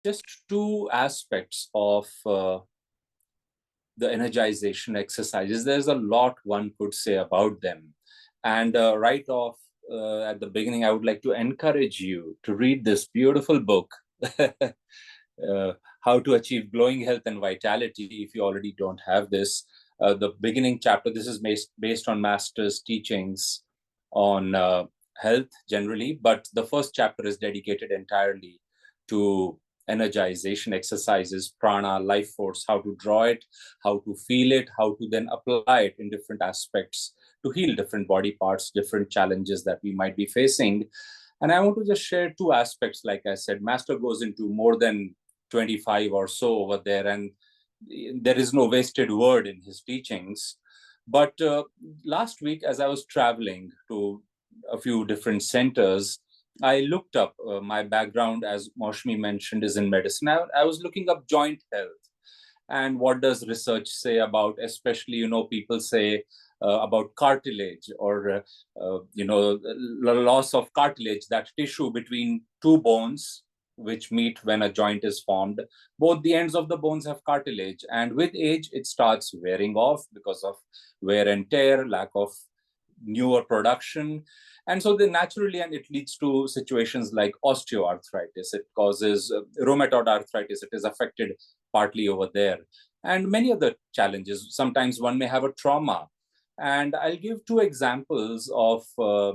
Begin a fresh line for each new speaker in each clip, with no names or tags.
just two aspects of the energization exercises. There's a lot one could say about them. And right off at the beginning, I would like to encourage you to read this beautiful book, How to Achieve Glowing Health and Vitality, if you already don't have this. The beginning chapter, this is based on Master's teachings on health generally, but the first chapter is dedicated entirely to energization exercises, prana, life force, how to draw it, how to feel it, how to then apply it in different aspects to heal different body parts, different challenges that we might be facing. And I want to just share two aspects. Like I said, Master goes into more than 25 or so over there, and there is no wasted word in his teachings. But last week, as I was traveling to a few different centers, I looked up my background, as Moshmi mentioned, is in medicine. I was looking up joint health and what does research say about, especially, people say about cartilage or, the loss of cartilage, that tissue between two bones which meet when a joint is formed. Both the ends of the bones have cartilage, and with age, it starts wearing off because of wear and tear, lack of newer production. And so then naturally, and it leads to situations like osteoarthritis. It causes rheumatoid arthritis. It is affected partly over there. And many other challenges. Sometimes one may have a trauma. And I'll give two examples of, a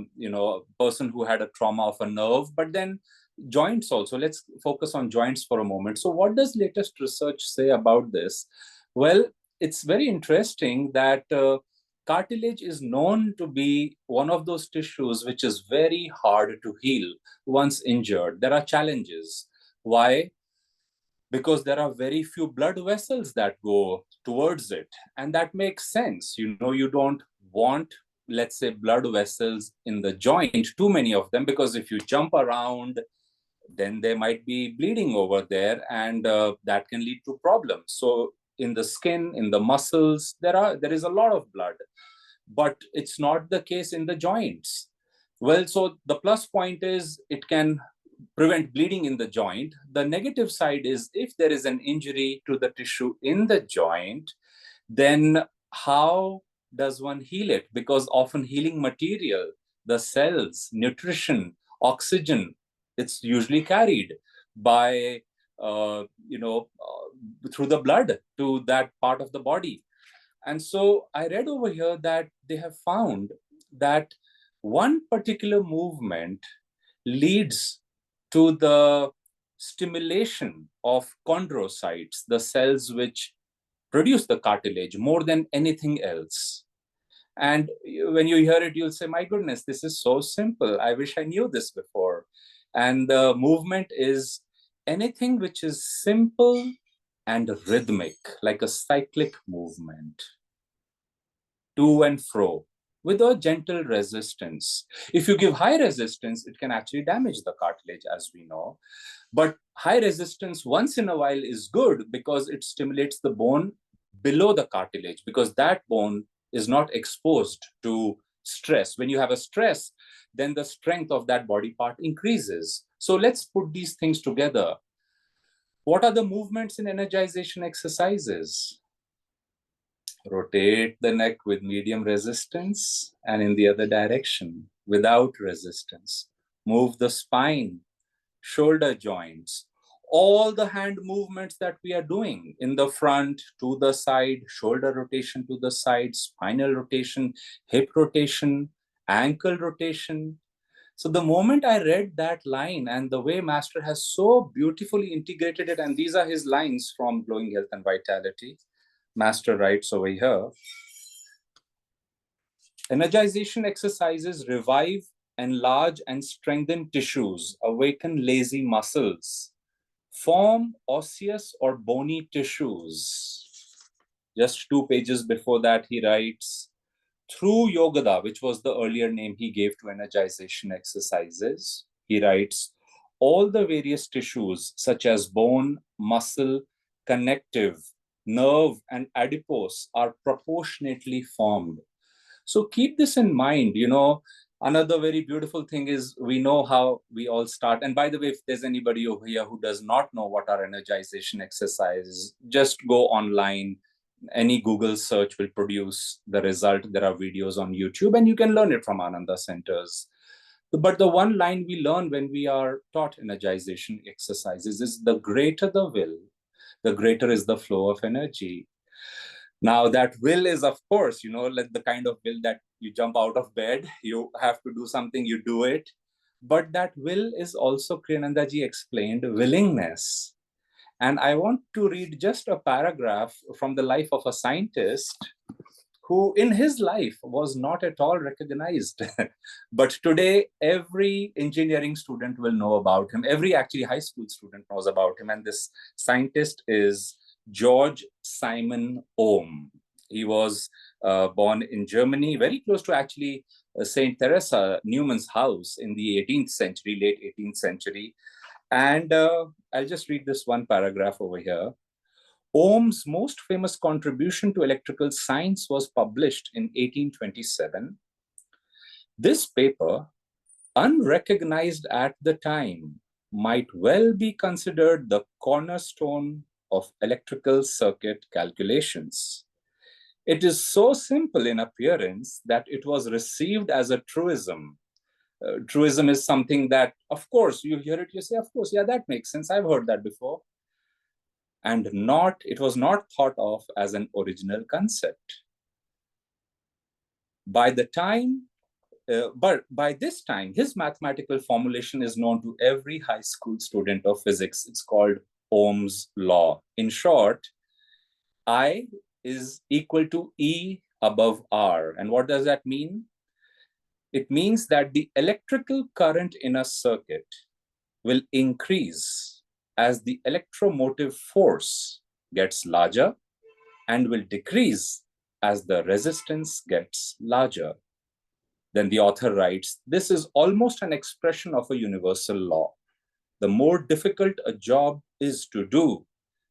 person who had a trauma of a nerve, but then joints also. Let's focus on joints for a moment. So what does latest research say about this? Well, it's very interesting that cartilage is known to be one of those tissues which is very hard to heal once injured. There are challenges. Why? Because there are very few blood vessels that go towards it. And that makes sense. You don't want, let's say, blood vessels in the joint, too many of them, because if you jump around, then there might be bleeding over there, and that can lead to problems. So in the skin, in the muscles, there is a lot of blood, but it's not the case in the joints. Well, so the plus point is it can prevent bleeding in the joint. The negative side is if there is an injury to the tissue in the joint, then how does one heal it? Because often healing material, the cells, nutrition, oxygen, it's usually carried by, through the blood to that part of the body. And so I read over here that they have found that one particular movement leads to the stimulation of chondrocytes, the cells which produce the cartilage, more than anything else. And when you hear it, you'll say, my goodness, this is so simple. I wish I knew this before. And the movement is anything which is simple and rhythmic, like a cyclic movement, to and fro, with a gentle resistance. If you give high resistance, it can actually damage the cartilage, as we know. But high resistance once in a while is good because it stimulates the bone below the cartilage, because that bone is not exposed to stress. When you have a stress, then the strength of that body part increases. So let's put these things together. What are the movements in energization exercises? Rotate the neck with medium resistance and in the other direction without resistance. Move the spine, shoulder joints, all the hand movements that we are doing in the front, to the side, shoulder rotation to the side, spinal rotation, hip rotation, ankle rotation. So the moment I read that line and the way Master has so beautifully integrated it, and these are his lines from Glowing Health and Vitality. Master writes over here, energization exercises revive, enlarge, and strengthen tissues, awaken lazy muscles, form osseous or bony tissues. Just 2 pages before that, he writes, through Yogada, which was the earlier name he gave to energization exercises, he writes, all the various tissues such as bone, muscle, connective, nerve, and adipose are proportionately formed. So keep this in mind. Another very beautiful thing is we know how we all start. And by the way, if there's anybody over here who does not know what our energization exercise is, just go online. Any Google search will produce the result. There are videos on YouTube, and you can learn it from Ananda centers. But the one line we learn when we are taught energization exercises is the greater the will, the greater is the flow of energy. Now, that will is, of course, like the kind of will that you jump out of bed, you have to do something, you do it. But that will is also, Kriyananda ji explained, willingness. And I want to read just a paragraph from the life of a scientist who in his life was not at all recognized. But today, every engineering student will know about him. Every actually high school student knows about him. And this scientist is George Simon Ohm. He was born in Germany, very close to actually St. Teresa Newman's house in the 18th century, late 18th century. And I'll just read this one paragraph over here. Ohm's most famous contribution to electrical science was published in 1827. This paper, unrecognized at the time, might well be considered the cornerstone of electrical circuit calculations. It is so simple in appearance that it was received as a truism. Truism is something that, of course, you hear it, you say, of course, yeah, that makes sense. I've heard that before. And it was not thought of as an original concept. But by this time, his mathematical formulation is known to every high school student of physics. It's called Ohm's law. In short, I is equal to E above R. And what does that mean? It means that the electrical current in a circuit will increase as the electromotive force gets larger and will decrease as the resistance gets larger. Then the author writes, this is almost an expression of a universal law. The more difficult a job is to do,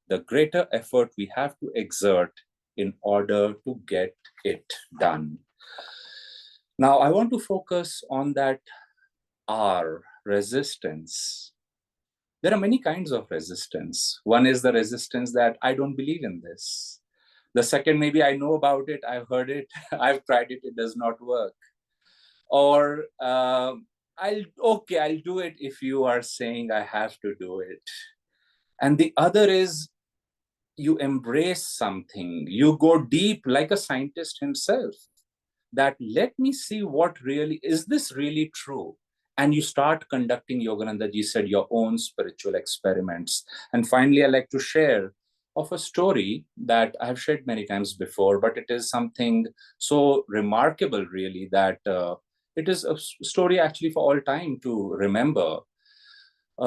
the greater effort we have to exert in order to get it done. Now, I want to focus on that R, resistance. There are many kinds of resistance. One is the resistance that I don't believe in this. The second, maybe I know about it, I've heard it, I've tried it, it does not work. Or I'll do it if you are saying I have to do it. And the other is you embrace something, you go deep like a scientist himself, that let me see what really, is this really true? And you start conducting, Yogananda ji said, your own spiritual experiments. And finally, I like to share of a story that I've shared many times before, but it is something so remarkable, really, that it is a story actually for all time to remember.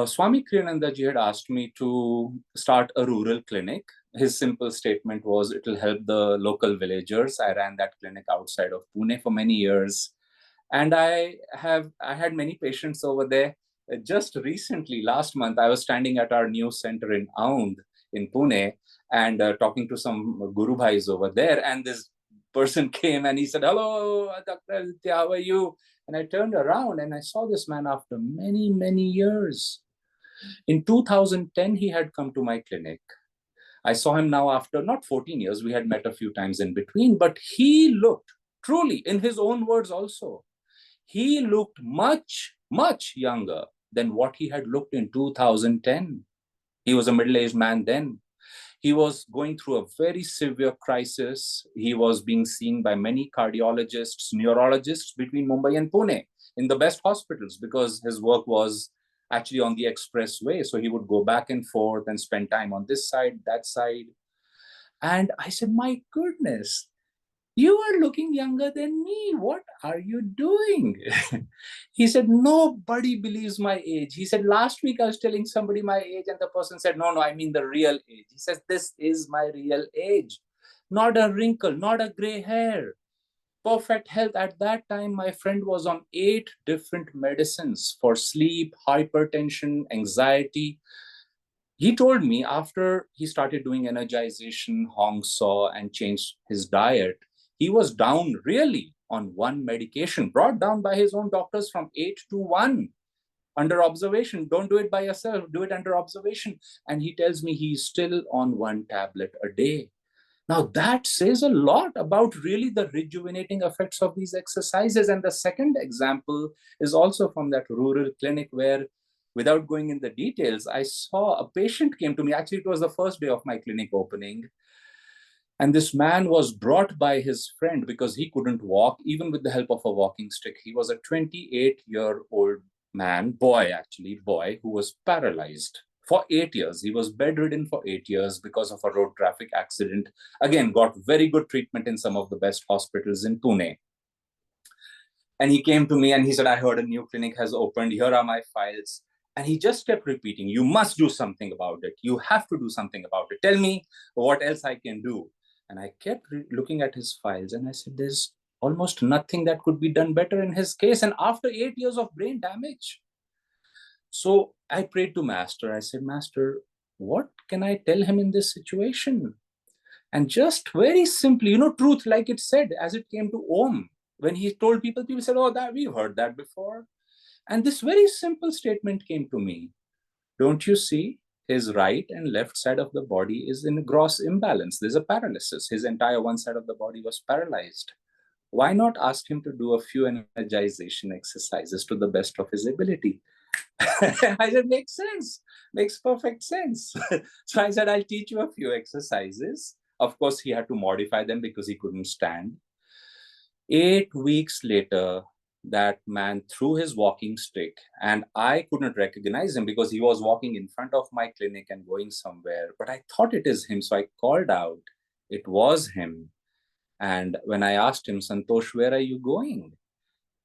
Swami Kriyananda ji had asked me to start a rural clinic. His simple statement was, it will help the local villagers. I ran that clinic outside of Pune for many years. And I had many patients over there. Just recently, last month, I was standing at our new center in Aund in Pune and talking to some Guru Bhais over there. And this person came and he said, hello, Dr. Aditya, how are you? And I turned around and I saw this man after many, many years. In 2010, he had come to my clinic. I saw him now after not 14 years. We had met a few times in between, but he looked truly, in his own words also, he looked much, much younger than what he had looked in 2010. He was a middle-aged man then. He was going through a very severe crisis. He was being seen by many cardiologists, neurologists between Mumbai and Pune in the best hospitals because his work was actually on the expressway. So he would go back and forth and spend time on this side, that side. And I said, my goodness, you are looking younger than me. What are you doing? He said, nobody believes my age. He said, last week I was telling somebody my age and the person said, no, I mean the real age. He says, this is my real age. Not a wrinkle, not a gray hair. Perfect health. At that time, my friend was on 8 different medicines for sleep, hypertension, anxiety. He told me after he started doing energization, Hong Saw, and changed his diet, He was down really on one medication, brought down by his own doctors from 8 to 1, under observation. Don't do it by yourself, do it under observation. And he tells me he's still on one tablet a day. Now, that says a lot about really the rejuvenating effects of these exercises. And the second example is also from that rural clinic where, without going in the details, I saw a patient came to me. Actually, it was the first day of my clinic opening. And this man was brought by his friend because he couldn't walk, even with the help of a walking stick. He was a 28-year-old man, boy, who was paralyzed for 8 years. He was bedridden for 8 years because of a road traffic accident. Again, got very good treatment in some of the best hospitals in Pune. And he came to me and he said, I heard a new clinic has opened. Here are my files. And he just kept repeating, you must do something about it. You have to do something about it. Tell me what else I can do. And I kept looking at his files and I said, there's almost nothing that could be done better in his case. And after 8 years of brain damage. So I prayed to Master. I said, Master, what can I tell him in this situation? And just very simply, truth, like it said, as it came to Om, when he told people said, oh, that we've heard that before. And this very simple statement came to me. Don't you see? His right and left side of the body is in gross imbalance. There's a paralysis. His entire one side of the body was paralyzed. Why not ask him to do a few energization exercises to the best of his ability? I said, makes sense. Makes perfect sense. So I said, I'll teach you a few exercises. Of course, he had to modify them because he couldn't stand. 8 weeks later, that man threw his walking stick and I couldn't recognize him because he was walking in front of my clinic and going somewhere. But I thought it is him. So I called out. It was him. And when I asked him, Santosh, where are you going?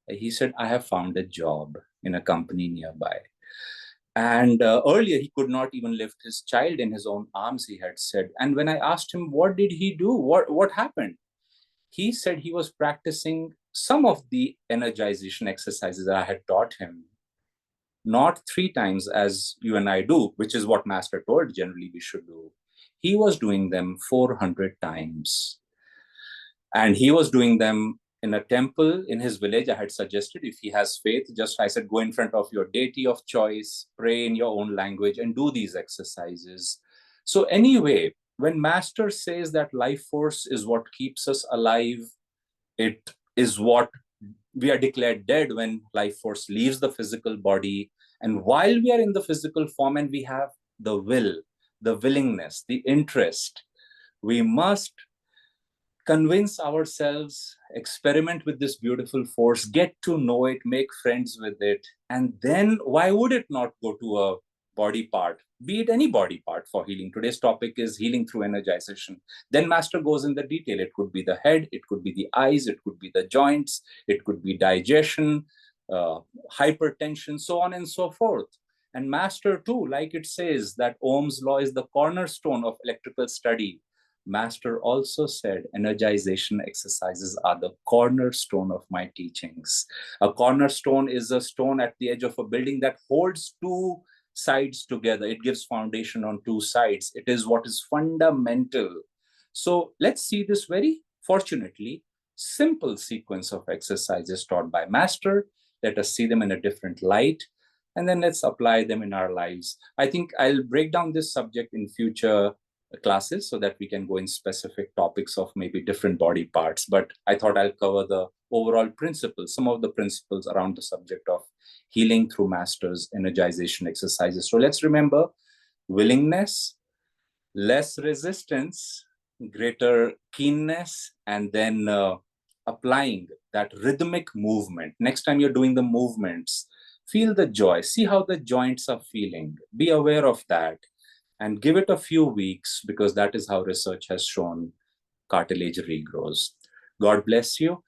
He said, I have found a job in a company nearby. And earlier, he could not even lift his child in his own arms, he had said. And when I asked him, what did he do? What happened? He said he was practicing some of the energization exercises that I had taught him, not 3 times as you and I do, which is what Master told generally we should do. He was doing them 400 times. And he was doing them in a temple in his village. I had suggested, if he has faith, I said, go in front of your deity of choice, pray in your own language and do these exercises. So anyway, when Master says that life force is what keeps us alive, it is what we are declared dead when life force leaves the physical body. And while we are in the physical form and we have the will, the willingness, the interest, we must convince ourselves, experiment with this beautiful force, get to know it, make friends with it. And then why would it not go to a body part, be it any body part for healing? Today's topic is healing through energization. Then Master goes in the detail. It could be the head, it could be the eyes, it could be the joints, it could be digestion, hypertension, so on and so forth. And Master too, like it says that Ohm's law is the cornerstone of electrical study. Master also said energization exercises are the cornerstone of my teachings. A cornerstone is a stone at the edge of a building that holds 2 sides together. It gives foundation on 2 sides. It is what is fundamental. So let's see this very fortunately simple sequence of exercises taught by Master. Let us see them in a different light, and then let's apply them in our lives. I think I'll break down this subject in future classes so that we can go in specific topics of maybe different body parts. But I thought I'll cover the overall principles, some of the principles around the subject of healing through Master's energization exercises. So let's remember willingness, less resistance, greater keenness, and then applying that rhythmic movement. Next time you're doing the movements, feel the joy, see how the joints are feeling, be aware of that, and give it a few weeks, because that is how research has shown cartilage regrows. God bless you.